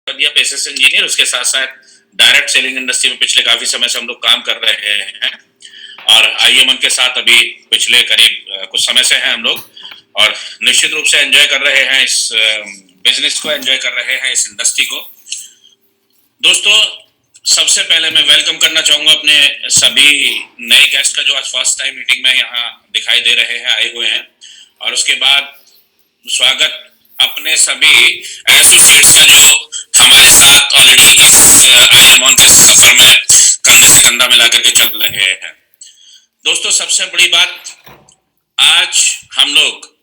दिया patience engineer, उसके साथ साथ डायरेक्ट सेलिंग इंडस्ट्री में पिछले काफी समय से हम लोग काम कर रहे हैं और आईएमएन के साथ अभी पिछले करीब कुछ समय से हैं हम लोग, और निश्चित रूप से एंजॉय कर रहे हैं इस बिजनेस को, एंजॉय कर रहे हैं इस इंडस्ट्री को। दोस्तों, सबसे पहले मैं वेलकम करना चाहूंगा अपने सभी नए गेस्ट का जो आज फर्स्ट टाइम मीटिंग में यहाँ दिखाई दे रहे हैं, आए हुए हैं, और उसके बाद स्वागत अपने सभी एसोसिएट्स का जो हमारे साथ ऑलरेडी इस आईएमओन के सफर में कंधे से कंधा मिला करके चल रहे हैं। दोस्तों, सबसे बड़ी बात, आज हम लोग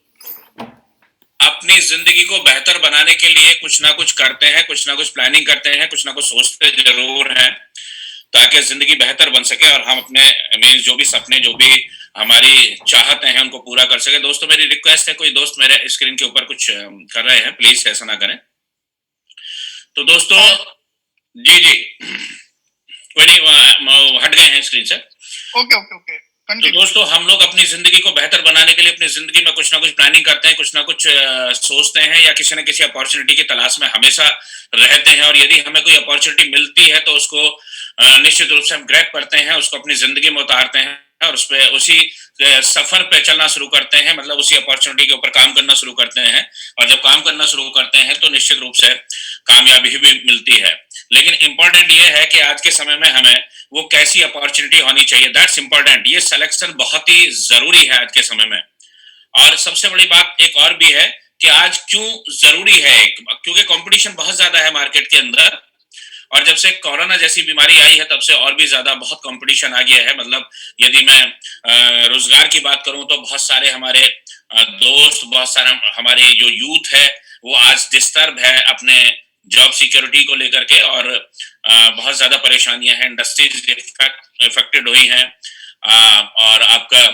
अपनी जिंदगी को बेहतर बनाने के लिए कुछ ना कुछ करते हैं, कुछ ना कुछ प्लानिंग करते हैं, कुछ ना कुछ सोचते जरूर हैं ताकि जिंदगी बेहतर बन सके और हम अपने मीन्स जो भी सपने, जो भी हमारी चाहते हैं उनको पूरा कर सके। दोस्तों, मेरी रिक्वेस्ट है, कोई दोस्त मेरे स्क्रीन के ऊपर कुछ कर रहे हैं, प्लीज ऐसा ना करें। तो दोस्तों, जी जी, कोई नहीं, हट गए हैं स्क्रीन से। Okay okay okay. तो दोस्तों, हम लोग अपनी जिंदगी को बेहतर बनाने के लिए अपनी जिंदगी में कुछ ना कुछ प्लानिंग करते हैं, कुछ ना कुछ सोचते हैं, या किसी न किसी अपॉर्चुनिटी की तलाश में हमेशा रहते हैं, और यदि हमें कोई अपॉर्चुनिटी मिलती है तो उसको निश्चित रूप से हम ग्रैब करते हैं, उसको अपनी जिंदगी में उतारते हैं और उस पे उसी सफर पे चलना शुरू करते हैं, मतलब उसी अपॉर्चुनिटी के ऊपर काम करना शुरू करते हैं। और जब काम करना शुरू करते हैं तो निश्चित रूप से कामयाबी भी मिलती है। लेकिन इंपॉर्टेंट ये है कि आज के समय में हमें वो कैसी अपॉर्चुनिटी होनी चाहिए, दैट्स इंपॉर्टेंट। ये सिलेक्शन बहुत ही जरूरी है आज के समय में। और सबसे बड़ी बात एक और भी है कि आज क्यों जरूरी है, क्योंकि कंपटीशन बहुत ज्यादा है मार्केट के अंदर, और जब से कोरोना जैसी बीमारी आई है तब से और भी ज्यादा बहुत कंपटीशन आ गया है। मतलब यदि मैं रोजगार की बात करूं तो बहुत सारे हमारे दोस्त, बहुत सारे हमारे जो यूथ है वो आज डिस्टर्ब है अपने जॉब सिक्योरिटी को लेकर के, और बहुत ज्यादा परेशानियां हैं, इंडस्ट्रीज इफेक्टेड हुई हैं, और आपका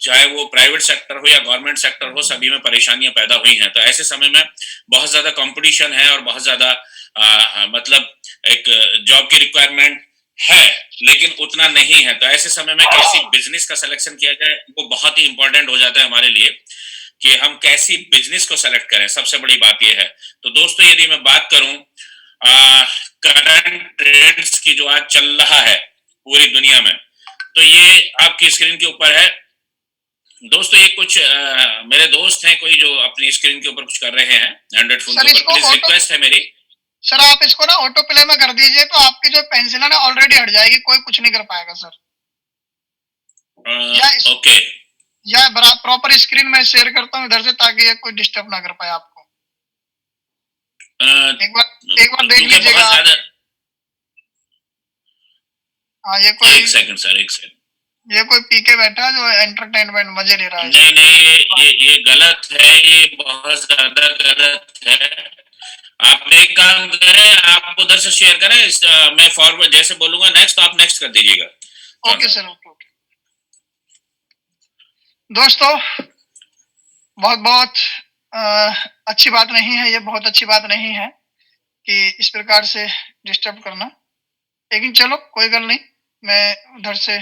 चाहे वो प्राइवेट सेक्टर हो या गवर्नमेंट सेक्टर हो, सभी में परेशानियां पैदा हुई हैं। तो ऐसे समय में बहुत ज्यादा कंपटीशन है और बहुत ज्यादा मतलब एक जॉब की रिक्वायरमेंट है, लेकिन उतना नहीं है। तो ऐसे समय में कैसी बिजनेस का सिलेक्शन किया जाए वो बहुत ही इंपॉर्टेंट हो जाता है हमारे लिए, कि हम कैसी बिजनेस को सेलेक्ट करें, सबसे बड़ी बात यह है। तो दोस्तों, यदि मैं बात करूं करंट ट्रेंड्स की जो आज चल रहा है पूरी दुनिया में, तो ये आपकी स्क्रीन के ऊपर है। दोस्तों, ये कुछ मेरे दोस्त हैं कोई जो अपनी स्क्रीन के ऊपर कुछ कर रहे हैं एंड्रॉइड फोन के ऊपर, प्लीज रिक्वेस्ट है मेरी। सर, आप इसको ना ऑटो प्ले में कर दीजिए तो आपकी जो पेंसिल है ना ऑलरेडी हट जाएगी, कोई कुछ नहीं कर पाएगा सर। ओके, या प्रॉपर स्क्रीन में शेयर करता हूँ इधर से, ताकि ये कोई डिस्टर्ब ना कर पाए आपको। एक बार देख लीजिएगा। हाँ, ये कोई एक सेकंड सर, एक सेकंड। ये कोई पीके बैठा है जो एंटरटेनमेंट मजे ले रहा है। नहीं नहीं, ये गलत है, ये बहुत ज्यादा गलत है। आप एक काम करें, आप उधर से शेयर करें, मैं फॉरवर्ड जैसे बोलूंगा नेक्स्ट, तो आप नेक्स्ट कर दीजिएगा। Okay sir, okay okay. दोस्तों, बहुत बहुत अच्छी बात नहीं है, ये बहुत अच्छी बात नहीं है कि इस प्रकार से डिस्टर्ब करना, लेकिन चलो कोई गल नहीं, मैं उधर से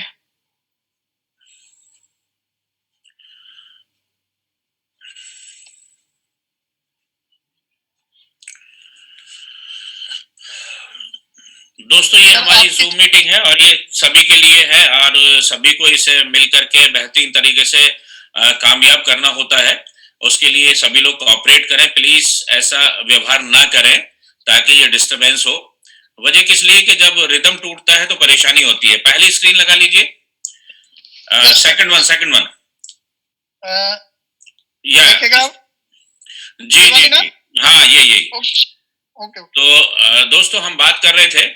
दोस्तों, ये हमारी जूम मीटिंग है और ये सभी के लिए है, और सभी को इसे मिल करके बेहतरीन तरीके से कामयाब करना होता है। उसके लिए सभी लोग कोऑपरेट करें, प्लीज ऐसा व्यवहार ना करें ताकि ये डिस्टरबेंस हो। वजह किस लिए कि जब रिदम टूटता है तो परेशानी होती है। पहली स्क्रीन लगा लीजिए, सेकंड वन या जी जी जी, हाँ यही। ओके। तो दोस्तों, हम बात कर रहे थे,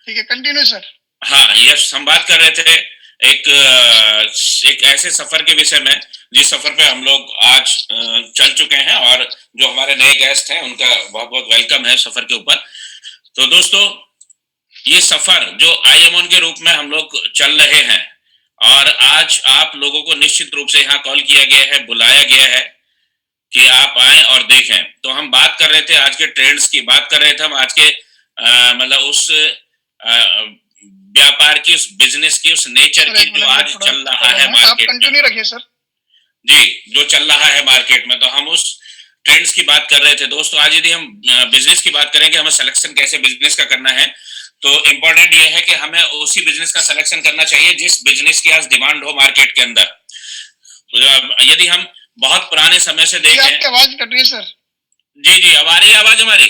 ठीक है, कंटिन्यू सर। हाँ यस, हम बात कर रहे थे एक ऐसे सफर के विषय में जिस सफर पे हम लोग आज चल चुके हैं, और जो हमारे नए गेस्ट हैं उनका बहुत बहुत वेलकम है सफर के ऊपर। तो दोस्तों, ये सफर जो आईएमओन के रूप में हम लोग चल रहे हैं, और आज आप लोगों को निश्चित रूप से यहाँ कॉल किया गया है, बुलाया गया है कि आप आए और देखें। तो हम बात कर रहे थे आज के ट्रेंड्स की, बात कर रहे थे हम आज के मतलब उस व्यापार की, उस बिजनेस की, उस नेचर की जो आज चल रहा है मार्केट में। कंटिन्यू रखिए सर। जी, जो चल रहा है मार्केट में, तो हम उस ट्रेंड्स की बात कर रहे थे दोस्तों। आज यदि हम बिजनेस की बात करें कि हमें सिलेक्शन कैसे बिजनेस का करना है, तो इम्पोर्टेंट ये है कि हमें उसी बिजनेस का सिलेक्शन करना चाहिए जिस बिजनेस की आज डिमांड हो मार्केट के अंदर। यदि हम बहुत पुराने समय से जी, देखें, आपकी आवाज कट रही है सर। जी जी, अब आ रही है आवाज हमारी?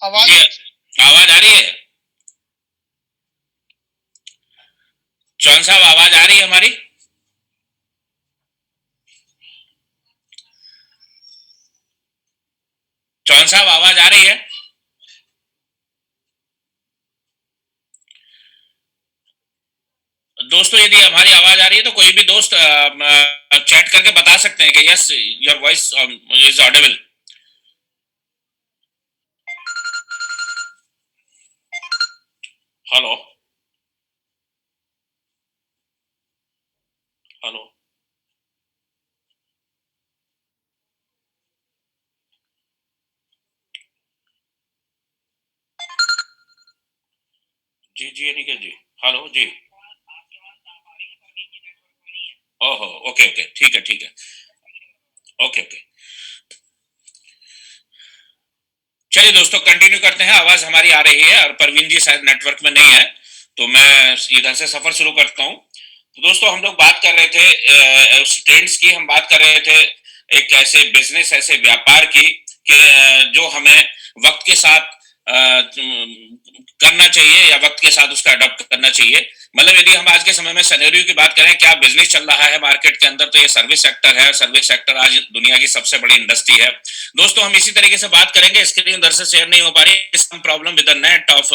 आवाज जी, आवाज आ रही है? चौहान साहब, आवाज आ रही है हमारी? चौहान साहब, आवाज आ रही है? दोस्तों, यदि हमारी आवाज आ रही है तो कोई भी दोस्त चैट करके बता सकते हैं कि yes, your voice is audible. Hello, hello. जी जी, अनिकेत जी। हेलो जी। ओहो, ओके ओके, ठीक है ठीक है। ओके ओके, चलिए दोस्तों, कंटिन्यू करते हैं। आवाज हमारी आ रही है और परवीन जी शायद नेटवर्क में नहीं है, तो मैं इधर से सफर शुरू करता हूँ। तो दोस्तों, हम लोग बात कर रहे थे ट्रेंड्स की, हम बात कर रहे थे एक ऐसे बिजनेस, ऐसे व्यापार की कि जो हमें वक्त के साथ करना चाहिए या वक्त के साथ उसका अडॉप्ट करना चाहिए। मतलब यदि हम आज के समय में सिनेरियो की बात करें, क्या बिजनेस चल रहा है मार्केट के अंदर, तो ये सर्विस सेक्टर है। सर्विस सेक्टर आज दुनिया की सबसे बड़ी इंडस्ट्री है। दोस्तों, हम इसी तरीके से बात करेंगे। स्क्रीन उधर से शेयर नहीं हो पा रही, some problem with the net of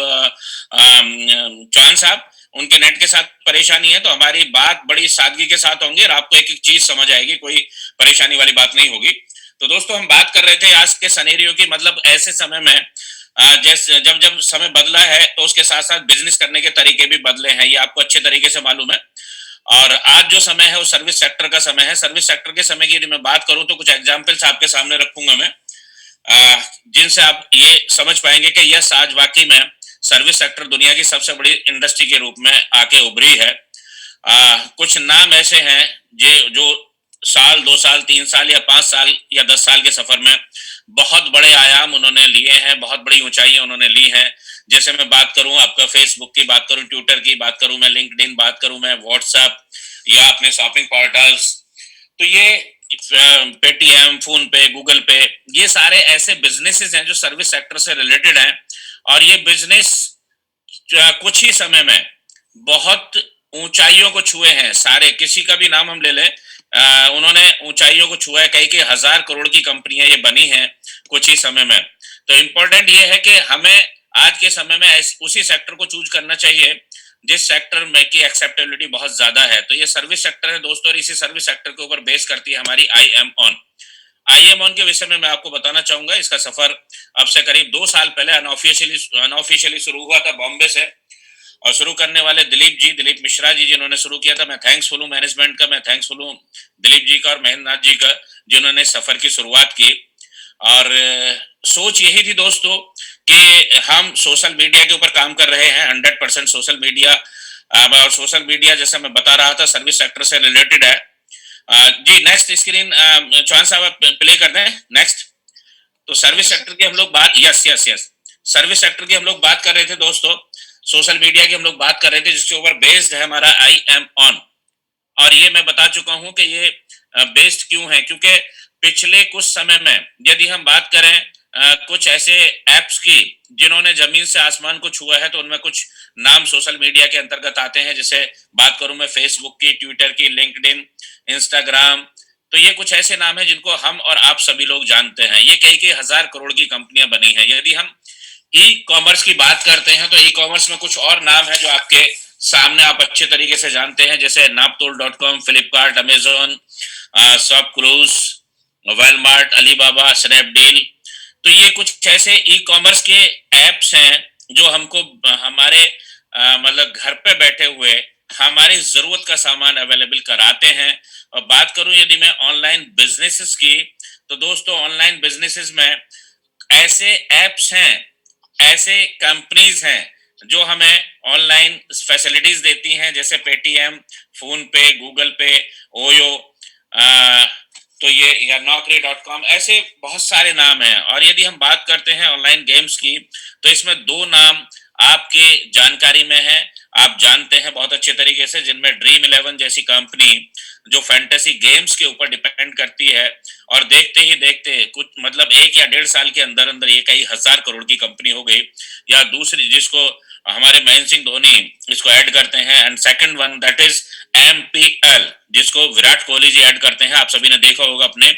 Chauhan साहब, उनके नेट के साथ परेशानी है, तो हमारी बात बड़ी सादगी के साथ होंगी और आपको एक एक चीज समझ आएगी, कोई परेशानी वाली बात नहीं होगी। तो दोस्तों, हम बात कर रहे थे आज के सिनेरियो की। मतलब ऐसे समय में जैसे जब जब समय बदला है, तो उसके साथ साथ बिजनेस करने के तरीके भी बदले हैं, ये आपको अच्छे तरीके से मालूम है। और आज जो समय है वो सर्विस सेक्टर का समय है। सर्विस सेक्टर के समय की यदि मैं बात करूं, तो कुछ एग्जांपल्स आपके सामने रखूंगा मैं, जिनसे आप ये समझ पाएंगे कि यस, आज वाकई में सर्विस सेक्टर दुनिया की सबसे बड़ी इंडस्ट्री के रूप में आके उभरी है। कुछ नाम ऐसे हैं जो साल, 2 साल, 3 साल या 5 साल या 10 साल के सफर में बहुत बड़े आयाम उन्होंने लिए हैं, बहुत बड़ी ऊंचाई उन्होंने ली हैं। जैसे मैं बात करूं आपका फेसबुक की, बात करूं ट्विटर की, बात करूं मैं लिंक्डइन, बात करूं मैं व्हाट्सएप या अपने शॉपिंग पोर्टल्स, तो ये पेटीएम, फोन पे, गूगल पे, ये सारे ऐसे बिजनेसेस हैं जो सर्विस सेक्टर से रिलेटेड हैं। और ये बिजनेस कुछ ही समय में बहुत ऊंचाइयों को छुए हैं। सारे, किसी का भी नाम हम ले लें, उन्होंने ऊंचाइयों को छुआ है। कई हजार करोड़ की कंपनियां ये बनी हैं कुछ ही समय में। तो इम्पोर्टेंट ये है कि हमें आज के समय में उसी सेक्टर को चूज करना चाहिए जिस सेक्टर में की एक्सेप्टेबिलिटी बहुत ज्यादा है। तो ये सर्विस सेक्टर है दोस्तों, और इसी सर्विस सेक्टर के ऊपर बेस करती है हमारी आई एम ऑन के विषय में मैं आपको बताना चाहूंगा। इसका सफर अब से करीब 2 साल पहले अनऑफिशियली शुरू हुआ था बॉम्बे से। और शुरू करने वाले दिलीप मिश्रा जी, जिन्होंने शुरू किया था। मैं थैंक्सफुल हूँ मैनेजमेंट का, मैं थैंक्सफुल हूँ दिलीप जी का और महेंद्र नाथ जी का, जिन्होंने सफर की शुरुआत की। और सोच यही थी दोस्तों कि हम सोशल मीडिया के ऊपर काम कर रहे हैं, 100% सोशल मीडिया। और सोशल मीडिया, जैसा मैं बता रहा था, सर्विस सेक्टर से रिलेटेड है। जी, नेक्स्ट स्क्रीन चौहान साहब आप प्ले कर दें, नेक्स्ट। तो सर्विस सेक्टर की हम लोग बात, yes yes yes, service sector की हम लोग बात कर रहे थे दोस्तों। सोशल मीडिया की हम लोग बात कर रहे थे, जिसके ऊपर बेस्ड है हमारा आई एम ऑन। और ये मैं बता चुका हूं कि ये बेस्ड क्यों है, क्योंकि पिछले कुछ समय में यदि हम बात करें कुछ ऐसे एप्स की जिन्होंने जमीन से आसमान को छुआ है, तो उनमें कुछ नाम सोशल मीडिया के अंतर्गत आते हैं। जैसे बात करूं मैं फेसबुक की, ट्विटर की, लिंक्डइन, इंस्टाग्राम। तो ये कुछ ऐसे नाम हैं जिनको हम और आप सभी लोग जानते हैं। ये कई कई हजार करोड़ की कंपनियां बनी हैं। यदि हम ई कॉमर्स की बात करते हैं, तो ई कॉमर्स में कुछ और नाम है जो आपके सामने आप अच्छे तरीके से जानते हैं, जैसे Naaptol, Flipkart, Amazon, ShopClues, Walmart, Alibaba, Snapdeal. तो ये कुछ ऐसे ई कॉमर्स के एप्स हैं जो हमको हमारे मतलब घर पे बैठे हुए हमारी जरूरत का सामान अवेलेबल कराते हैं। और बात करूं यदि मैं ऑनलाइन बिजनेसेस की, तो दोस्तों ऑनलाइन बिजनेसेस में ऐसे एप्स हैं, ऐसे कंपनीज हैं जो हमें ऑनलाइन फैसिलिटीज देती हैं, जैसे पेटीएम, फोन पे, गूगल पे, ओयो। तो ये या naukri.com, ऐसे बहुत सारे नाम हैं। और यदि हम बात करते हैं ऑनलाइन गेम्स की, तो इसमें 2 नाम आपके जानकारी में हैं, आप जानते हैं बहुत अच्छे तरीके से, जिनमें ड्रीम 11 जैसी कंपनी जो फैंटेसी गेम्स के ऊपर डिपेंड करती है, और देखते ही देखते कुछ मतलब 1 या 1.5 साल के अंदर-अंदर ये कई हज़ार करोड़ की कंपनी हो गई। या दूसरी जिसको हमारे महेंद्र सिंह धोनी इसको ऐड करते हैं, and second one that is MPL, जिसको विराट कोहली जी ऐड करते हैं। आप सभी ने देखा होगा अपने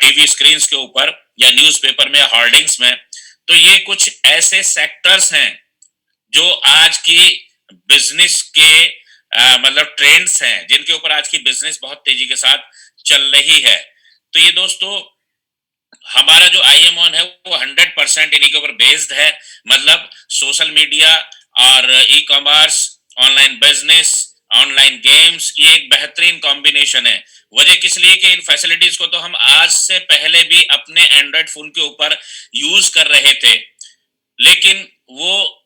टीवी स्क्रीन के ऊपर या न्यूज़पेपर में, होर्डिंग्स में। तो ये कुछ ऐसे सेक्टर्स हैं जो आज की बिजनेस के मतलब ट्रेंड्स हैं, जिनके ऊपर आज की बिजनेस बहुत तेजी के साथ चल रही है। तो ये दोस्तों हमारा जो आईएम ऑन है वो 100% इन्हीं के ऊपर बेस्ड है। मतलब सोशल मीडिया और e commerce, online business, online games, ये एक बेहतरीन कॉम्बिनेशन है। वजह किस लिए कि इन फैसिलिटीज को तो हम आज से पहले भी अपने एंड्रॉइड फोन के ऊपर यूज कर रहे थे, लेकिन वो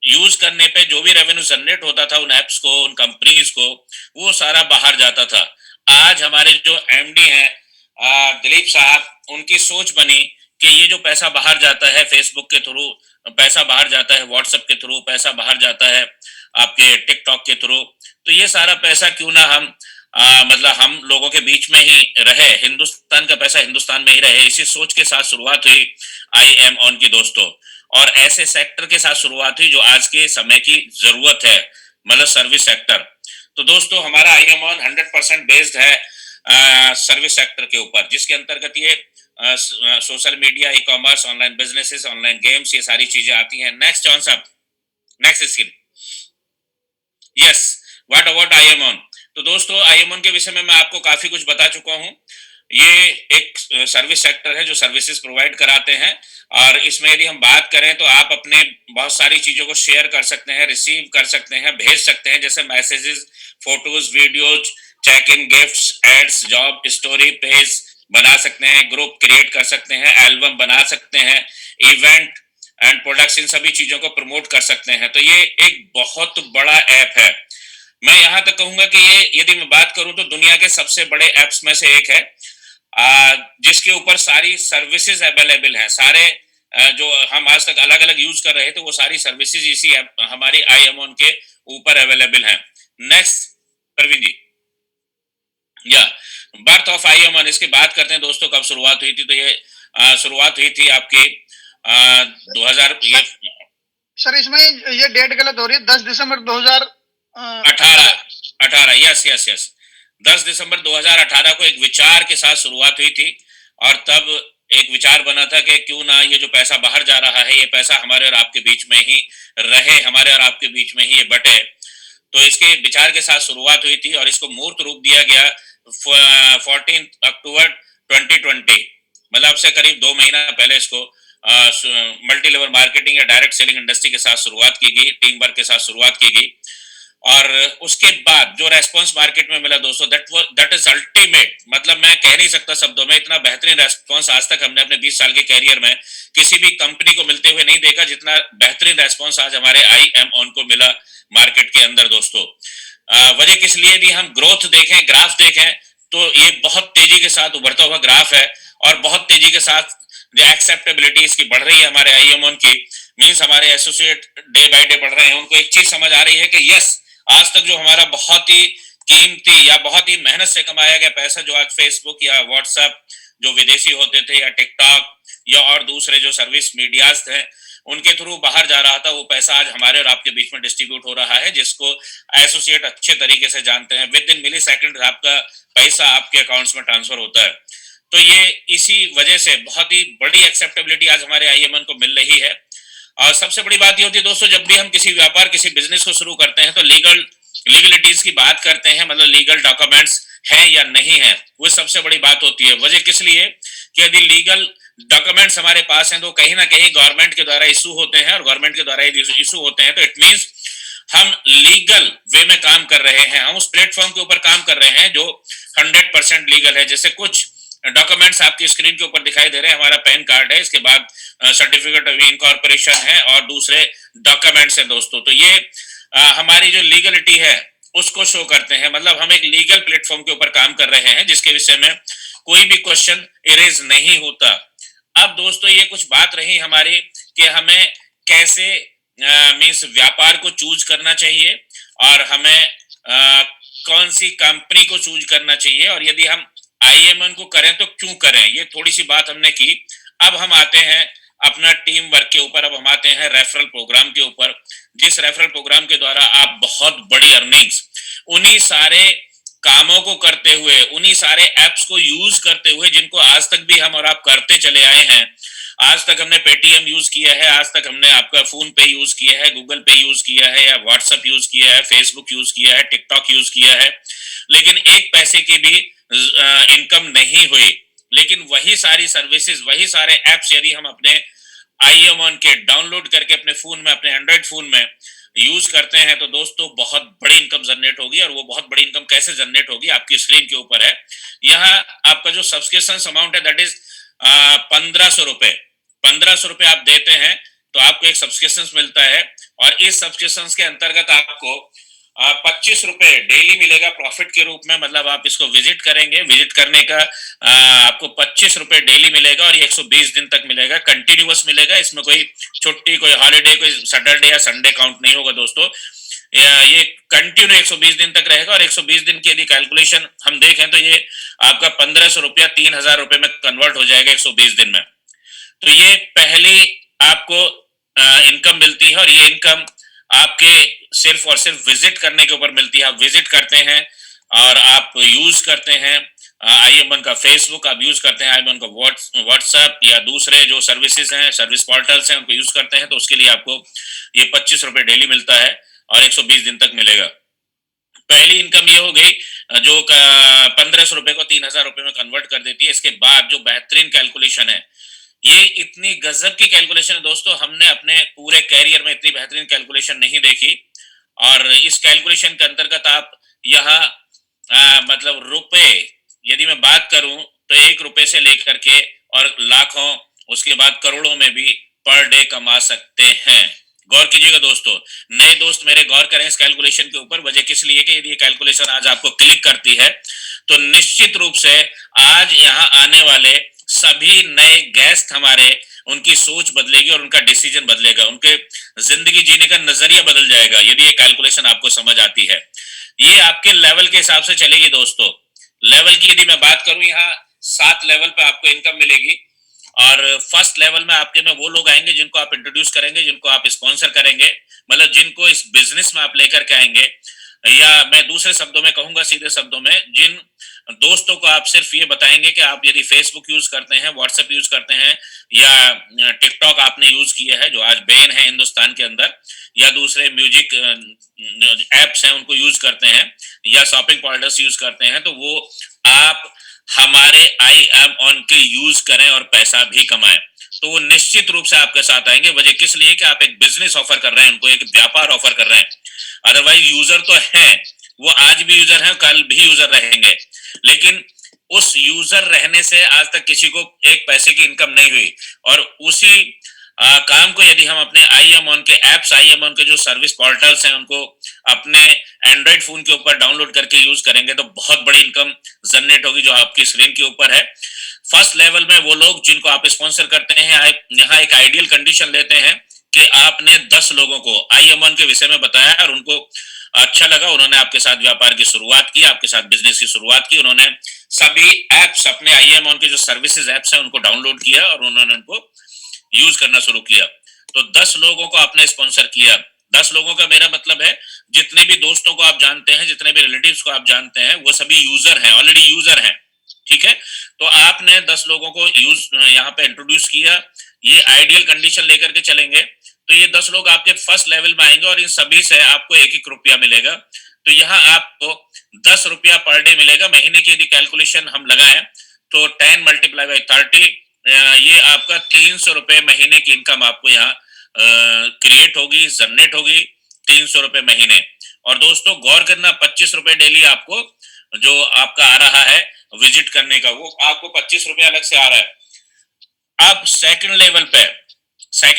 यूज करने पे जो भी रेवेन्यू जनरेट होता था उन एप्स को, उन कंपनीज को, वो सारा बाहर जाता था। आज हमारे जो एमडी हैं दिलीप साहब, उनकी सोच बनी कि ये जो पैसा बाहर जाता है फेसबुक के थ्रू, पैसा बाहर जाता है व्हाट्सएप के थ्रू, पैसा बाहर जाता है आपके टिकटॉक के थ्रू, तो ये सारा पैसा क्यों ना हम मतलब हम लोगों के बीच में ही रहे, हिंदुस्तान का पैसा हिंदुस्तान में ही रहे। इसी सोच के साथ शुरुआत हुई आई एम ऑन की दोस्तों, और ऐसे सेक्टर के साथ शुरुआत हुई जो आज के समय की जरूरत है, मतलब सर्विस सेक्टर। तो दोस्तों हमारा आई एम ऑन 100% बेस्ड है सर्विस सेक्टर के ऊपर, जिसके अंतर्गत ये social media, e commerce, online businesses, online games, ये सारी चीजें आती हैं। नेक्स्ट जॉन साहब, next skill. Yes, what about I am on. तो दोस्तों आई एम ऑन के विषय में मैं आपको काफी कुछ बता चुका हूँ। ये एक सर्विस सेक्टर है जो सर्विसेज प्रोवाइड कराते हैं, और इसमें यदि हम बात करें तो आप अपने बहुत सारी चीजों को शेयर कर सकते हैं, रिसीव कर सकते हैं, भेज सकते हैं, जैसे messages, photos, videos, check in, gifts, ads, job story page बना सकते हैं, ग्रुप क्रिएट कर सकते हैं, एल्बम बना सकते हैं, इवेंट एंड प्रोडक्ट्स, इन सभी चीजों को प्रमोट कर सकते हैं। तो ये एक बहुत बड़ा ऐप है। मैं यहाँ तक कहूंगा कि ये यदि मैं बात करूं तो दुनिया के सबसे बड़े एप्स में से एक है, जिसके ऊपर सारी सर्विसेज अवेलेबल हैं। सारे जो हम आज तक अलग अलग यूज कर रहे थे वो सारी सर्विसेज इसी ऐप हमारी आई एम ऑन के ऊपर अवेलेबल हैं। नेक्स्ट प्रवीण जी। या birth of I am on, इसकी बात करते हैं दोस्तों, कब शुरुआत हुई थी। तो ये शुरुआत हुई थी आपकी 2000 सर इसमें ये डेट गलत हो रही है, 10 दिसंबर 2018। यस यस यस, 10 दिसंबर 2018 को एक विचार के साथ शुरुआत हुई थी, और तब एक विचार बना था कि क्यों ना ये जो पैसा बाहर जा रहा है, ये पैसा हमारे और आपके बीच में ही रहे, हमारे और आपके बीच में ही ये बटे। तो इसके विचार के साथ शुरुआत हुई थी, और इसको मूर्त रूप दिया गया 14 अक्टूबर 2020, मतलब अब से करीब 2 महीना पहले इसको मल्टी लेवल मार्केटिंग या डायरेक्ट सेलिंग इंडस्ट्री के साथ शुरुआत की गई, टीम वर्क के साथ शुरुआत की गई। और उसके बाद जो रेस्पॉन्स मार्केट में मिला दोस्तों, दैट इज अल्टीमेट। मतलब मैं कह नहीं सकता शब्दों में, इतना बेहतरीन रेस्पॉन्स आज तक हमने अपने 20 साल के कैरियर में किसी भी कंपनी को मिलते हुए नहीं देखा, जितना बेहतरीन रेस्पॉन्स आज हमारे आई एम ऑन को मिला मार्केट के अंदर दोस्तों। वजह किस लिए भी हम ग्रोथ देखें, ग्राफ देखें, तो ये बहुत तेजी के साथ उभरता हुआ ग्राफ है, और बहुत तेजी के साथ जो एक्सेप्टेबिलिटी इसकी बढ़ रही है हमारे आई एम ऑन की, मीन्स हमारे एसोसिएट डे बाय डे बढ़ रहे हैं। उनको एक चीज समझ आ रही है कि यस, आज तक जो हमारा बहुत ही कीमती या बहुत ही मेहनत से कमाया गया पैसा, जो आज फेसबुक या व्हाट्सएप जो विदेशी होते थे, या टिकटॉक या और दूसरे जो सर्विस मीडियाज थे, उनके थ्रू बाहर जा रहा था, वो पैसा आज हमारे और आपके बीच में डिस्ट्रीब्यूट हो रहा है, जिसको एसोसिएट अच्छे तरीके से जानते हैं। विद इन मिली सेकेंड आपका पैसा आपके अकाउंट्स में ट्रांसफर होता है। तो ये इसी वजह से बहुत ही बड़ी एक्सेप्टेबिलिटी आज हमारे आईएमएन को मिल रही है। और सबसे बड़ी बात ये होती है दोस्तों, जब भी हम किसी व्यापार, किसी बिजनेस को शुरू करते हैं, तो लीगलिटीज की बात करते हैं, मतलब लीगल डॉक्यूमेंट्स हैं या नहीं है, वो सबसे बड़ी बात होती है। वजह किस लिए कि यदि लीगल डॉक्यूमेंट्स हमारे पास हैं तो कहीं ना कहीं गवर्नमेंट के द्वारा इशू होते हैं, और गवर्नमेंट के द्वारा इशू होते हैं तो इट मींस हम लीगल वे में काम कर रहे हैं, हम उस प्लेटफॉर्म के ऊपर काम कर रहे हैं जो 100% लीगल है। जैसे कुछ डॉक्यूमेंट्स आपकी स्क्रीन के ऊपर दिखाई दे रहे हैं, हमारा पैन कार्ड है, इसके बाद सर्टिफिकेट ऑफ इनकॉर्पोरेशन है, और दूसरे डॉक्यूमेंट्स हैं दोस्तों। तो ये हमारी जो लीगलिटी है उसको शो करते हैं, मतलब हम एक लीगल प्लेटफॉर्म के ऊपर काम कर रहे हैं, जिसके विषय में कोई भी क्वेश्चन इरेज नहीं होता। अब दोस्तों ये कुछ बात रही हमारी कि हमें कैसे मीन्स व्यापार को चूज करना चाहिए और हमें कौन सी कंपनी को चूज करना चाहिए, और यदि हम आईएमएन को करें तो क्यों करें, ये थोड़ी सी बात हमने की। अब हम आते हैं अपना टीम वर्क के ऊपर, अब हम आते हैं रेफरल प्रोग्राम के ऊपर, जिस रेफरल प्रोग्राम के द्वारा आप बहुत बड़ी अर्निंग्स उन्हीं सारे कामों को करते हुए, उन्हीं सारे एप्स को यूज करते हुए जिनको आज तक भी हम और आप करते चले आए हैं। आज तक हमने पेटीएम यूज किया है, आज तक हमने आपका फोन पे यूज किया है, गूगल पे यूज किया है, या व्हाट्सएप यूज किया है, फेसबुक यूज किया है, टिकटॉक यूज किया है, लेकिन एक पैसे की भी इनकम नहीं हुई। लेकिन वही सारी सर्विसेज, वही सारे एप्स यदि हम अपने आईएम के डाउनलोड करके अपने फोन में, अपने एंड्रॉइड फोन में यूज करते हैं, तो दोस्तों बहुत बड़ी इनकम जनरेट होगी। और वो बहुत बड़ी इनकम कैसे जनरेट होगी आपकी स्क्रीन के ऊपर है। यहाँ आपका जो सब्सक्रिप्शन अमाउंट है दैट इज 1500 रुपए। 1500 रुपए आप देते हैं तो आपको एक सब्सक्रिप्शन मिलता है, और इस सब्सक्रिप्शन के अंतर्गत आपको 25 रुपए डेली मिलेगा प्रॉफिट के रूप में। मतलब आप इसको विजिट करेंगे, विजिट करने का आपको 25 रुपए डेली मिलेगा, और ये 120 दिन तक मिलेगा, कंटिन्यूअस मिलेगा। इसमें कोई छुट्टी, कोई हॉलीडे, कोई सैटरडे या संडे काउंट नहीं होगा दोस्तों। ये कंटिन्यू 120 दिन तक रहेगा, और 120 दिन की यदि कैलकुलेशन हम देखें तो ये आपका 1500 रुपया 3000 रुपए में कन्वर्ट हो जाएगा 120 दिन में। तो ये पहली आपको इनकम मिलती है, और ये इनकम आपके सिर्फ और सिर्फ विजिट करने के ऊपर मिलती है। आप विजिट करते हैं और आप यूज करते हैं आईएमएन का फेसबुक, आप यूज करते हैं आईएमएन का व्हाट्सएप, या दूसरे जो सर्विसेज हैं, सर्विस पोर्टल्स हैं, उनको यूज करते हैं, तो उसके लिए आपको ये 25 रुपए डेली मिलता है और 120 दिन तक मिलेगा। पहली इनकम ये हो गई जो 1500 रुपए को 3000 रुपए में कन्वर्ट कर देती है। इसके बाद जो बेहतरीन कैलकुलेशन है, ये इतनी गजब की कैलकुलेशन है दोस्तों, हमने अपने पूरे कैरियर में इतनी बेहतरीन कैलकुलेशन नहीं देखी। और इस कैलकुलेशन के अंतर्गत आप यहाँ मतलब रुपए, यदि मैं बात करूं तो 1 रुपए से लेकर के और लाखों, उसके बाद करोड़ों में भी पर डे कमा सकते हैं। गौर कीजिएगा दोस्तों, नए दोस्त मेरे गौर करें इस कैलकुलेशन के ऊपर। वजह किस लिए कि यदि ये कैलकुलेशन आज आपको क्लिक करती है तो निश्चित रूप से आज यहाँ आने वाले सभी नए गेस्ट हमारे, उनकी सोच बदलेगी और उनका डिसीजन बदलेगा, उनके जिंदगी जीने का नजरिया बदल जाएगा यदि ये कैलकुलेशन आपको समझ आती है। ये आपके लेवल के हिसाब से चलेगी दोस्तों। लेवल की यदि मैं बात करूं, यहाँ 7 लेवल पे आपको इनकम मिलेगी। और फर्स्ट लेवल में आपके में वो लोग आएंगे जिनको आप इंट्रोड्यूस करेंगे, जिनको आप स्पॉन्सर करेंगे, मतलब जिनको इस बिजनेस में आप लेकर के आएंगे, या मैं दूसरे शब्दों में कहूंगा, सीधे शब्दों में, जिन दोस्तों को आप सिर्फ ये बताएंगे कि आप यदि फेसबुक यूज करते हैं, व्हाट्सएप यूज करते हैं, या टिकटॉक आपने यूज किया है जो आज बैन है हिंदुस्तान के अंदर, या दूसरे म्यूजिक एप्स हैं उनको यूज करते हैं, या शॉपिंग पोर्टल्स यूज करते हैं, तो वो आप हमारे आई एम ऑन के यूज करें और पैसा भी कमाएं, तो वो निश्चित रूप से आपके साथ आएंगे। वजह किस लिए कि आप एक बिजनेस ऑफर कर रहे हैं, उनको एक व्यापार ऑफर कर रहे हैं। अदरवाइज यूजर तो हैं, वो आज भी यूजर हैं, कल भी यूजर रहेंगे, लेकिन उस यूजर रहने से आज तक किसी को एक पैसे की इनकम नहीं हुई। और उसी काम को यदि हम अपने आईएमऑन के एप्स, आईएमऑन के जो सर्विस पोर्टल्स हैं, उनको अपने एंड्रॉइड फोन के ऊपर डाउनलोड करके यूज करेंगे तो बहुत बड़ी इनकम जनरेट होगी जो आपकी स्क्रीन के ऊपर है। फर्स्ट लेवल में वो लोग जिनको आप स्पॉन्सर करते हैं, यहाँ एक आइडियल कंडीशन लेते हैं कि आपने 10 लोगों को आईएमऑन के विषय में बताया और उनको अच्छा लगा, उन्होंने आपके साथ व्यापार की शुरुआत की, आपके साथ बिजनेस की शुरुआत की, उन्होंने सभी एप्स, अपने आईएमऑन के जो सर्विसेज एप्स हैं उनको डाउनलोड किया और उन्होंने उनको यूज करना शुरू किया। तो 10 लोगों को आपने स्पॉन्सर किया। 10 लोगों का मेरा मतलब है जितने भी दोस्तों को आप जानते हैं, जितने भी रिलेटिव्स को आप जानते हैं, वो सभी यूजर हैं, ऑलरेडी यूजर हैं, ठीक है। तो आपने 10 लोगों को यूज यहाँ पे इंट्रोड्यूस किया। ये आइडियल कंडीशन लेकर के चलेंगे तो ये 10 लोग आपके फर्स्ट लेवल में आएंगे और इन सभी से आपको 1-1 रुपया मिलेगा। तो यहाँ आपको 10 रुपया पर डे मिलेगा। महीने की यदि कैलकुलेशन हम लगाएं तो 10 मल्टीप्लाई बाई 30, ये आपका 300 रुपए महीने की इनकम आपको यहाँ क्रिएट होगी, जनरेट होगी, 300 रुपए महीने। और दोस्तों गौर करना, 25 रुपए डेली आपको जो आपका आ रहा है विजिट करने का, वो आपको 25 रुपए अलग से आ रहा है। अब सेकंड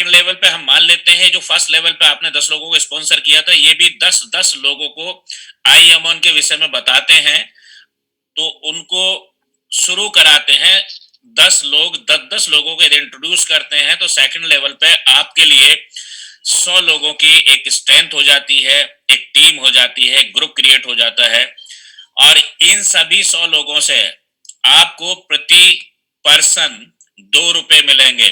लेवल पे हम मान लेते हैं जो फर्स्ट लेवल पे आपने 10 लोगों को स्पॉन्सर किया था, ये भी 10 लोगों को आईएमऑन के विषय में बताते हैं, तो उनको शुरू कराते हैं 10 लोग 10 लोगों को यदि इंट्रोड्यूस करते हैं तो सेकंड लेवल पे आपके लिए 100 लोगों की एक स्ट्रेंथ हो जाती है, एक टीम हो जाती है, ग्रुप क्रिएट हो जाता है और इन सभी 100 लोगों से आपको प्रति पर्सन 2 रुपए मिलेंगे,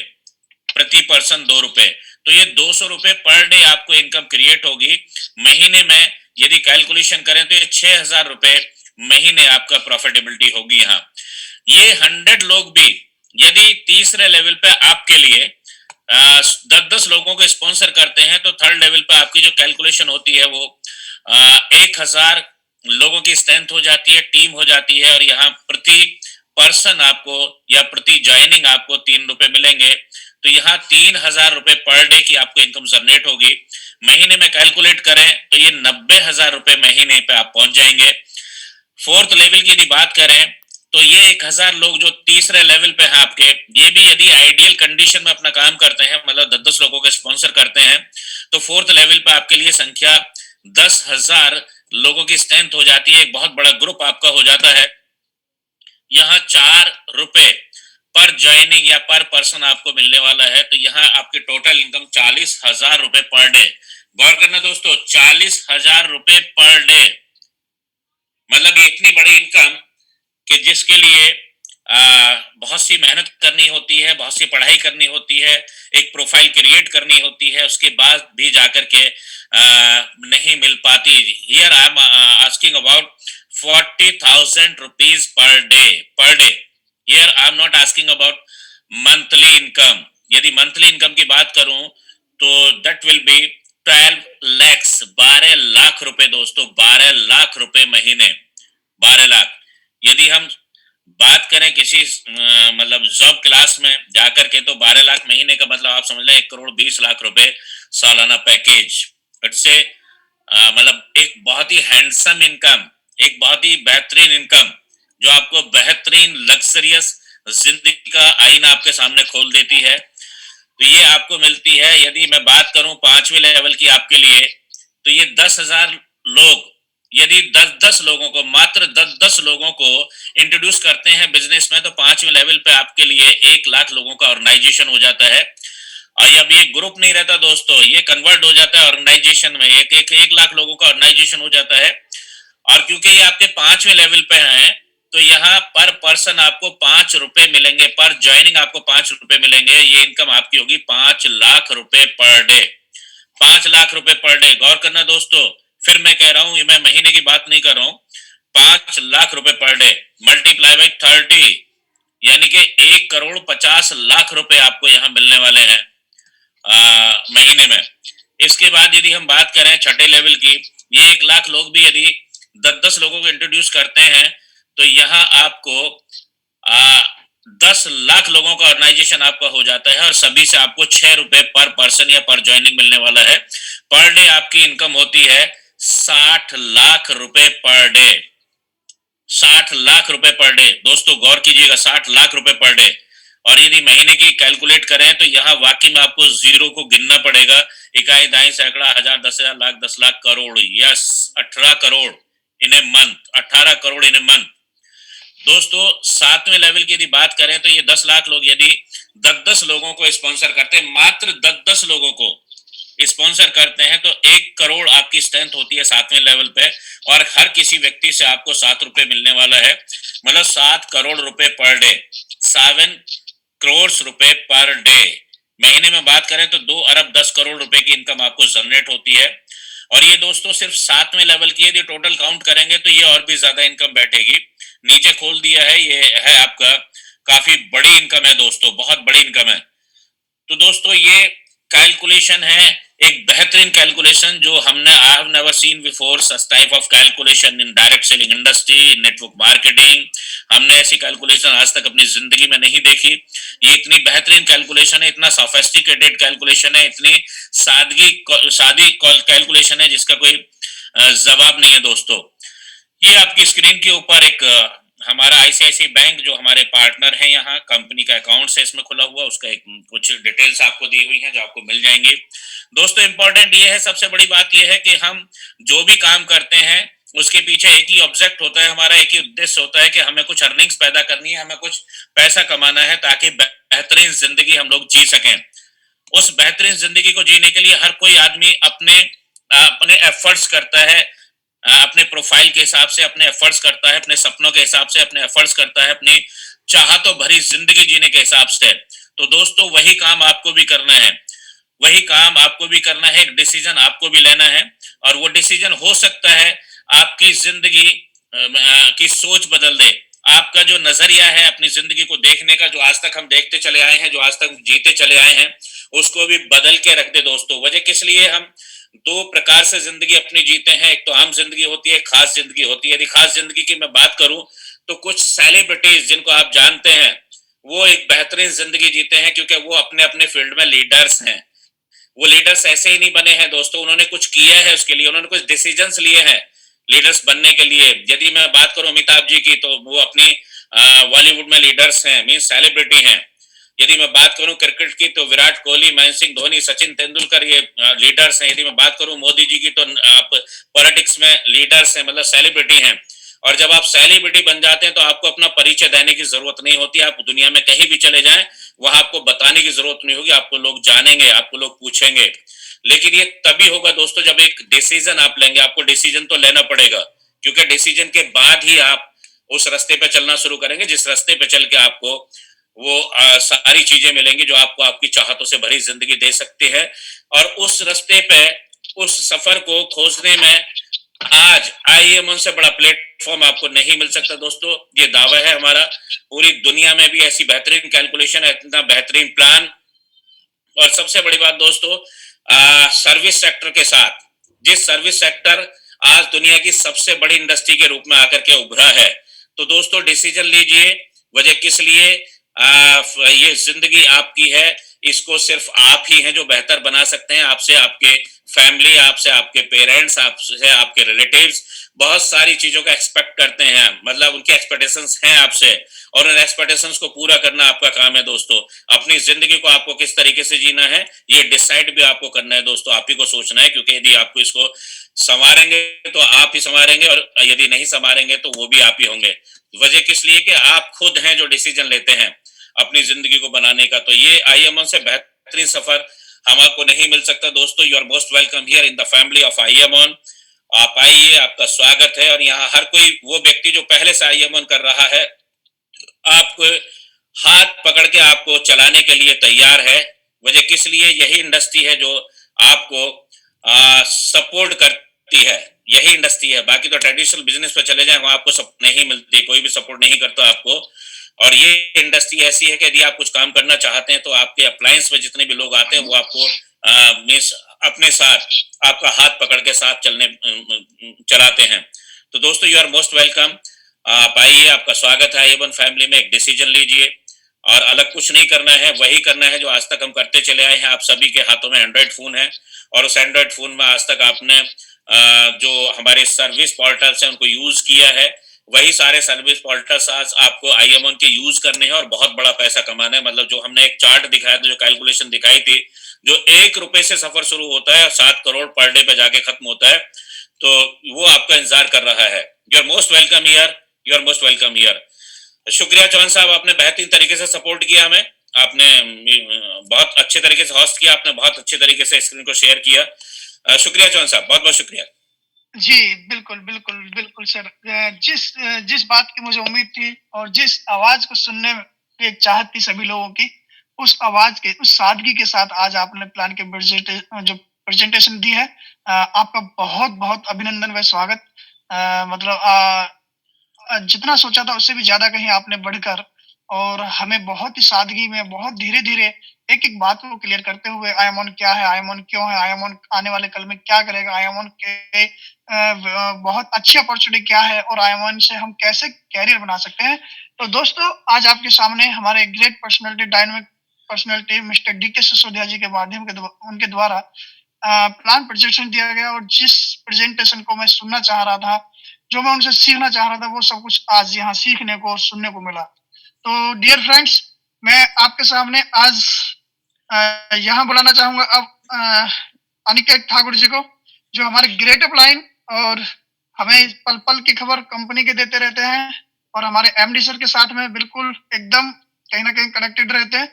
प्रति पर्सन 2 रुपए। तो ये 200 रुपए पर डे आपको इनकम क्रिएट होगी। महीने में यदि कैलकुलेशन करें तो ये 6,000 रुपए महीने आपका प्रॉफिटेबिलिटी होगी। यहाँ ये 100 लोग भी यदि तीसरे लेवल पे आपके लिए 10-10 लोगों को स्पॉन्सर करते हैं तो थर्ड लेवल पे आपकी जो कैलकुलेशन होती है वो 1,000 लोगों की स्ट्रेंथ हो जाती है, टीम हो जाती है और यहाँ प्रति पर्सन आपको या प्रति ज्वाइनिंग आपको 3 रुपए मिलेंगे। तो यहाँ 3,000 रुपए पर डे की आपको इनकम जनरेट होगी। महीने में कैलकुलेट करें तो ये 90,000 रुपए महीने पे आप पहुंच जाएंगे। फोर्थ लेवल की यदि बात करें तो ये 1,000 लोग जो तीसरे लेवल पे हैं आपके, ये भी यदि आइडियल कंडीशन में अपना काम करते हैं, मतलब 10-10 लोगों को स्पॉन्सर करते हैं, तो फोर्थ लेवल पे आपके लिए संख्या 10,000 लोगों की स्ट्रेंथ हो जाती है। एक बहुत बड़ा ग्रुप आपका हो जाता है। यहाँ 4 रुपए पर ज्वाइनिंग या पर पर्सन आपको मिलने वाला है। तो यहाँ आपकी टोटल इनकम 40,000 रुपए पर डे। गौर करना दोस्तों, 40,000 रुपए पर डे, मतलब ये इतनी बड़ी इनकम कि जिसके लिए बहुत सी मेहनत करनी होती है, बहुत सी पढ़ाई करनी होती है, एक प्रोफाइल क्रिएट करनी होती है, उसके बाद भी जाकर के नहीं मिल पाती। Here I am asking about 40,000 rupees per day, per day. Here I am not asking about monthly income. यदि मंथली इनकम की बात करूं तो that will be 12 lakhs, 12 lakh रुपए दोस्तों, 12 लाख रुपए महीने, 12 लाख। यदि हम बात करें किसी मतलब जॉब क्लास में जाकर के तो 12 लाख महीने का मतलब आप समझ लें 1,20,00,000 रुपए सालाना पैकेज। इससे मतलब एक बहुत ही हैंडसम इनकम, एक बहुत ही बेहतरीन इनकम जो आपको बेहतरीन लग्जरियस जिंदगी का आईना आपके सामने खोल देती है। तो ये आपको मिलती है। यदि मैं बात करूं 5वें लेवल की आपके लिए, तो ये 10,000 लोग यदि 10-10 लोगों को, मात्र 10-10 लोगों को इंट्रोड्यूस करते हैं बिजनेस में, तो 5वें लेवल पे आपके लिए 1,00,000 लोगों का ऑर्गेनाइजेशन हो जाता है। और अब ये ग्रुप नहीं रहता दोस्तों, ये कन्वर्ट हो जाता है ऑर्गेनाइजेशन में। एक लाख लोगों का ऑर्गेनाइजेशन हो जाता है। और क्योंकि ये आपके 5वें लेवल पे हैं तो यहाँ पर पर्सन आपको 5 रुपए मिलेंगे, पर ज्वाइनिंग आपको 5 रुपए मिलेंगे। ये इनकम आपकी होगी 5 लाख रुपए पर डे, 5 लाख रुपए पर डे। गौर करना दोस्तों, फिर मैं कह रहा हूं, ये मैं महीने की बात नहीं कर रहा हूं, 5 लाख रुपए पर डे मल्टीप्लाई बाई 30, यानी कि 1,50,00,000 रुपए आपको यहाँ मिलने वाले हैं महीने में। इसके बाद यदि हम बात करें छठे लेवल की, ये 1,00,000 लोग भी यदि 10-10 लोगों को इंट्रोड्यूस करते हैं तो यहाँ आपको 10 लाख लोगों का ऑर्गेनाइजेशन आपका हो जाता है और सभी से आपको 6 रुपए पर पर्सन या पर ज्वाइनिंग मिलने वाला है। पर डे आपकी इनकम होती है 60 लाख रुपए पर डे, 60 लाख रुपए पर डे। दोस्तों गौर कीजिएगा, 60 लाख रुपए पर डे। और यदि महीने की कैलकुलेट करें तो यहाँ वाकई में आपको जीरो को गिनना पड़ेगा। इकाई, दाई, सैकड़ा, हजार, 10,000, lakh, 10 lakh, crore, yes 18 crore in a month, 18 crore in a month. दोस्तों 7वें लेवल की यदि बात करें तो ये 10 लाख लोग यदि 10-10 लोगों को स्पॉन्सर करते हैं, मात्र 10-10 लोगों को स्पॉन्सर करते हैं, तो 1 करोड़ आपकी स्ट्रेंथ होती है 7वें लेवल पे। और हर किसी व्यक्ति से आपको 7 रुपए मिलने वाला है, मतलब 7 करोड़ रुपए पर डे, 7 करोड़ रुपए पर डे। महीने में बात करें तो 2 अरब 10 करोड़ रुपए की इनकम आपको जनरेट होती है। और ये दोस्तों सिर्फ 7वें लेवल की, यदि टोटल काउंट करेंगे तो ये और भी ज्यादा इनकम बैठेगी। नीचे खोल दिया है, ये है आपका, काफी बड़ी इनकम है दोस्तों, बहुत बड़ी इनकम है। तो दोस्तों ये कैलकुलेशन है, एक बेहतरीन कैलकुलेशन जो हमने, I have never seen before such type of calculation in direct selling industry, network marketing. हमने ऐसी कैलकुलेशन आज तक अपनी जिंदगी में नहीं देखी। ये इतनी बेहतरीन कैलकुलेशन है, इतना सोफिस्टिकेटेड कैलकुलेशन है, इतनी सादी कैलकुलेशन है जिसका कोई जवाब नहीं है दोस्तों। ये आपकी स्क्रीन के ऊपर एक हमारा आईसीआईसी बैंक जो हमारे पार्टनर हैं, यहाँ कंपनी का अकाउंट है इसमें खुला हुआ, उसका एक कुछ डिटेल्स आपको दी हुई हैं जो आपको मिल जाएंगी। दोस्तों इंपॉर्टेंट ये है, सबसे बड़ी बात ये है कि हम जो भी काम करते हैं उसके पीछे एक ही ऑब्जेक्ट होता है हमारा, एक ही उद्देश्य होता है कि हमें कुछ अर्निंग्स पैदा करनी है, हमें कुछ पैसा कमाना है ताकि बेहतरीन जिंदगी हम लोग जी सकें। उस बेहतरीन जिंदगी को जीने के लिए हर कोई आदमी अपने अपने एफर्ट्स करता है, अपने प्रोफाइल के हिसाब से अपने एफर्ट्स करता है, अपने सपनों के हिसाब से अपने एफर्ट्स करता है, अपनी चाहतों भरी जिंदगी जीने के हिसाब से। तो दोस्तों वही काम आपको भी करना है, वही काम आपको भी करना है, एक डिसीजन आपको भी लेना है। और वो डिसीजन हो सकता है आपकी जिंदगी की सोच बदल दे। आपका जो नजरिया है अपनी जिंदगी को देखने का, जो आज तक हम देखते चले आए हैं, जो आज तक जीते चले आए हैं, उसको भी बदल के रख दे दोस्तों। वजह किस लिए हम दो प्रकार से जिंदगी अपनी जीते हैं, एक तो आम जिंदगी होती है, एक खास जिंदगी होती है। यदि खास जिंदगी की मैं बात करूं तो कुछ सेलिब्रिटीज जिनको आप जानते हैं वो एक बेहतरीन जिंदगी जीते हैं क्योंकि वो अपने अपने फील्ड में लीडर्स हैं। वो लीडर्स ऐसे ही नहीं बने हैं दोस्तों, उन्होंने कुछ किया है, उसके लिए उन्होंने कुछ डिसीजंस लिए हैं लीडर्स बनने के लिए। यदि मैं बात करूं अमिताभ जी की तो वो अपनी बॉलीवुड में लीडर्स हैं, मीन सेलिब्रिटी हैं। यदि मैं बात करूं क्रिकेट की तो विराट कोहली, महेंद्र सिंह धोनी, सचिन तेंदुलकर ये लीडर्स हैं। यदि मैं बात करूं मोदी जी की तो आप पॉलिटिक्स में लीडर्स हैं, मतलब सेलिब्रिटी हैं। और जब आप सेलिब्रिटी बन जाते हैं तो आपको अपना परिचय देने की जरूरत नहीं होती, आप दुनिया में कहीं भी चले जाएं वहां आपको बताने की जरूरत नहीं होगी, आपको लोग जानेंगे, आपको लोग पूछेंगे। लेकिन ये तभी होगा दोस्तों जब एक डिसीजन आप लेंगे। आपको डिसीजन तो लेना पड़ेगा क्योंकि डिसीजन के बाद ही आप उस रास्ते पे चलना शुरू करेंगे जिस रास्ते पे चल के आपको वो सारी चीजें मिलेंगी जो आपको आपकी चाहतों से भरी जिंदगी दे सकती है। और उस रास्ते पे उस सफर को खोजने में आज आईएमओ से बड़ा प्लेटफॉर्म आपको नहीं मिल सकता दोस्तों। ये दावा है हमारा, पूरी दुनिया में भी ऐसी बेहतरीन कैलकुलेशन है, इतना बेहतरीन प्लान। और सबसे बड़ी बात दोस्तों, सर्विस सेक्टर के साथ, जिस सर्विस सेक्टर आज दुनिया की सबसे बड़ी इंडस्ट्री के रूप में आकर के उभरा है, तो दोस्तों डिसीजन लीजिए। वजह किस लिए, ये जिंदगी आपकी है, इसको सिर्फ आप ही हैं जो बेहतर बना सकते हैं। आपसे आपके फैमिली, आपसे आपके पेरेंट्स, आपसे आपके रिलेटिव्स बहुत सारी चीजों का एक्सपेक्ट करते हैं, मतलब उनके एक्सपेक्टेशंस हैं आपसे, और उन एक्सपेक्टेशंस को पूरा करना आपका काम है दोस्तों। अपनी जिंदगी को आपको किस तरीके से जीना है ये डिसाइड भी आपको करना है दोस्तों, आप ही को सोचना है। क्योंकि यदि आपको इसको संवारेंगे तो आप ही संवारेंगे, और यदि नहीं संवारेंगे तो वो भी आप ही होंगे। वजह किस लिए कि आप खुद हैं जो डिसीजन लेते हैं अपनी जिंदगी को बनाने का। तो ये आईएमओ से बेहतरीन सफर हमारे नहीं मिल सकता दोस्तों। You are most welcome here in the family of IMO. आप आइए, आपका स्वागत है। और यहाँ हर कोई वो व्यक्ति जो पहले से आईएमओ कर रहा है आपको हाथ पकड़ के आपको चलाने के लिए तैयार है। वजह किस लिए, यही इंडस्ट्री है जो आपको सपोर्ट करती है, यही इंडस्ट्री है। बाकी तो ट्रेडिशनल बिजनेस पे चले जाएं वहां आपको सपोर्ट नहीं मिलती, कोई भी सपोर्ट नहीं करता आपको। और ये इंडस्ट्री ऐसी है कि यदि आप कुछ काम करना चाहते हैं तो आपके अप्लायंस में जितने भी लोग आते हैं वो आपको मीन्स अपने साथ आपका हाथ पकड़ के साथ चलाते हैं। तो दोस्तों यू आर मोस्ट वेलकम। आप आइए, आपका स्वागत है आईएमओ फैमिली में। एक डिसीजन लीजिए और अलग कुछ नहीं करना है, वही करना है जो आज तक हम करते चले आए हैं। आप सभी के हाथों में एंड्रॉइड फोन है और उस एंड्रॉइड फोन में आज तक आपने जो हमारे सर्विस पोर्टल्स हैं उनको यूज किया है, वही सारे सर्विस पोर्टल्स आज आपको आईएमओ के यूज करने हैं और बहुत बड़ा पैसा कमाना है। मतलब जो हमने एक चार्ट दिखाया था, जो कैलकुलेशन दिखाई थी, जो 1 रुपए से सफर शुरू होता है 7 करोड़ पर डे पे जाके खत्म होता है, तो वो आपका इंतजार कर रहा है। You are most welcome here, you are most welcome here. शुक्रिया चौहान साहब, आपने बेहतरीन तरीके से सपोर्ट किया हमें, आपने बहुत अच्छे तरीके से होस्ट किया, आपने बहुत अच्छे तरीके से स्क्रीन को शेयर किया। शुक्रिया चौहान साहब, बहुत बहुत शुक्रिया। जी, बिल्कुल, बिल्कुल, बिल्कुल सर। जिस बात की मुझे उम्मीद थी और जिस आवाज़ को सुनने की एक चाहत थी सभी लोगों की, उस आवाज़ के, उस सादगी के साथ आज आपने प्लान के जो प्रेज़ेंटेशन दी है, आपका बहुत-बहुत अभिनंदन व स्वागत। मतलब जितना सोचा था उससे भी ज़्यादा कहीं आपने बढ़कर और हमें बहुत ही सादगी में, बहुत धीरे-धीरे एक-एक बात को क्लियर करते हुए आईएमओ क्या है, आईएमओ क्यों है, आईएमओ आने वाले कल में क्या करेगा, आईएमओ के बहुत अच्छी अपॉर्चुनिटी क्या है और आईएमओ से हम कैसे करियर बना सकते हैं। तो दोस्तों आज आपके सामने हमारे great personality, dynamic personality mister DK Sisodia ji के माध्यम के उनके द्वारा प्लान प्रेजेंटेशन दिया गया और जिस प्रेजेंटेशन को मैं सुनना चाह रहा था, जो मैं उनसे सीखना चाह रहा था, वो सब कुछ आज यहाँ सीखने को और सुनने को मिला। तो डियर फ्रेंड्स, मैं आपके सामने आज यहाँ बुलाना चाहूँगा अब अनिकेत ठाकुर जी को, जो हमारे ग्रेट अपलाइन और हमें पल पल की खबर कंपनी के देते रहते हैं और हमारे एमडी सर के साथ में बिल्कुल एकदम कहीं ना कहीं कनेक्टेड रहते हैं।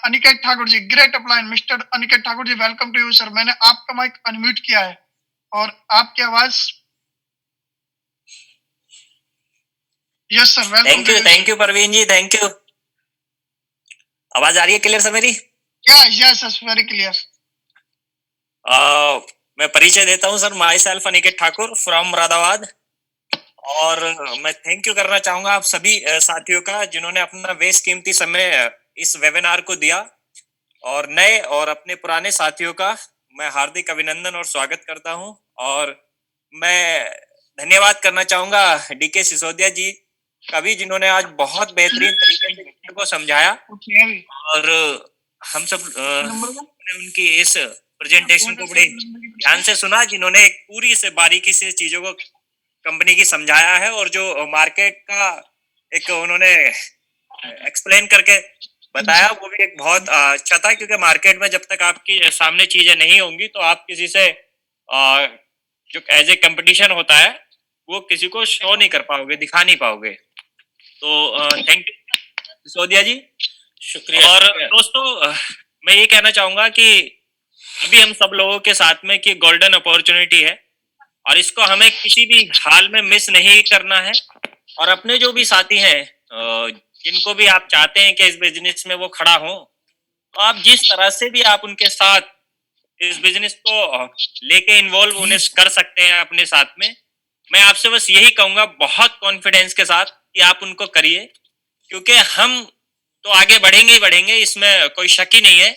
Aniket Thakur ji, great upline mister Aniket Thakur ji, welcome to you sir. मैंने आपका माइक अनम्यूट किया है और आपकी आवाज। Yes sir, welcome to you. Thank you Parveen ji, thank you. आवाज आ रही है क्लियर सर मेरी? Yes yes, very clear. मैं परिचय देता हूं सर, myself Aniket Thakur from Moradabad. और मैं थैंक यू करना चाहूंगा आप सभी साथियों का जिन्होंने अपना बेशकीमती समय इस वेबिनार को दिया, और नए और अपने पुराने साथियों का मैं हार्दिक अभिनंदन और स्वागत करता हूं। और मैं धन्यवाद करना चाहूंगा डीके सिसोदिया जी का भी, जिन्होंने आज बहुत बेहतरीन तरीके से विषय को समझाया, और हम सब ने उनकी इस प्रेजेंटेशन को बड़े ध्यान से सुना, जिन्होंने पूरी से बारीकी से चीजों को कंपनी की समझाया है, और जो मार्केट का एक उन्होंने एक्सप्लेन करके बताया वो भी एक बहुत अच्छा था, क्योंकि मार्केट में जब तक आपकी सामने चीजें नहीं होंगी तो आप किसी से जो एज ए कंपटीशन होता है वो किसी को शो नहीं कर पाओगे, दिखा नहीं पाओगे। तो थैंक यू सिसोदिया जी, शुक्रिया। और दोस्तों मैं ये कहना चाहूंगा कि अभी हम सब लोगों के साथ में कि गोल्डन अपॉर्चुनिटी है, और इसको हमें किसी भी हाल में मिस नहीं करना है। और अपने जो भी साथी हैं जिनको भी आप चाहते हैं कि इस बिजनेस में वो खड़ा हो, तो आप जिस तरह से भी आप उनके साथ इस बिजनेस को लेके इन्वॉल्व उन्हें कर सकते हैं अपने साथ में। मैं आपसे बस यही कहूंगा बहुत कॉन्फिडेंस के साथ कि आप उनको करिए, क्योंकि हम तो आगे बढ़ेंगे ही बढ़ेंगे, इसमें कोई शक ही नहीं है।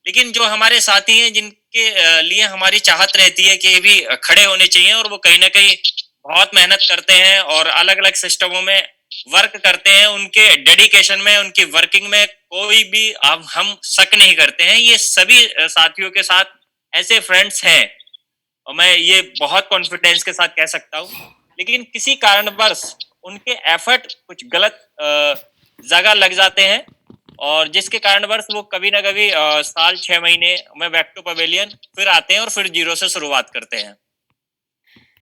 लेकिन जो हमारे साथी हैं जिनके लिए हमारी चाहत रहती है कि ये भी खड़े होने चाहिए, और वो कहीं ना कहीं बहुत मेहनत करते हैं और अलग अलग सिस्टमों में वर्क करते हैं, उनके डेडिकेशन में, उनकी वर्किंग में कोई भी हम शक नहीं करते हैं। ये सभी साथियों के साथ ऐसे फ्रेंड्स हैं, और मैं ये बहुत कॉन्फिडेंस के साथ कह सकता हूँ। लेकिन किसी कारणवश उनके एफर्ट कुछ गलत जगह लग जाते हैं, और जिसके कारणवश वो कभी ना कभी साल 6 महीने में बैक टू पवेलियन फिर आते हैं और फिर जीरो से शुरुआत करते हैं।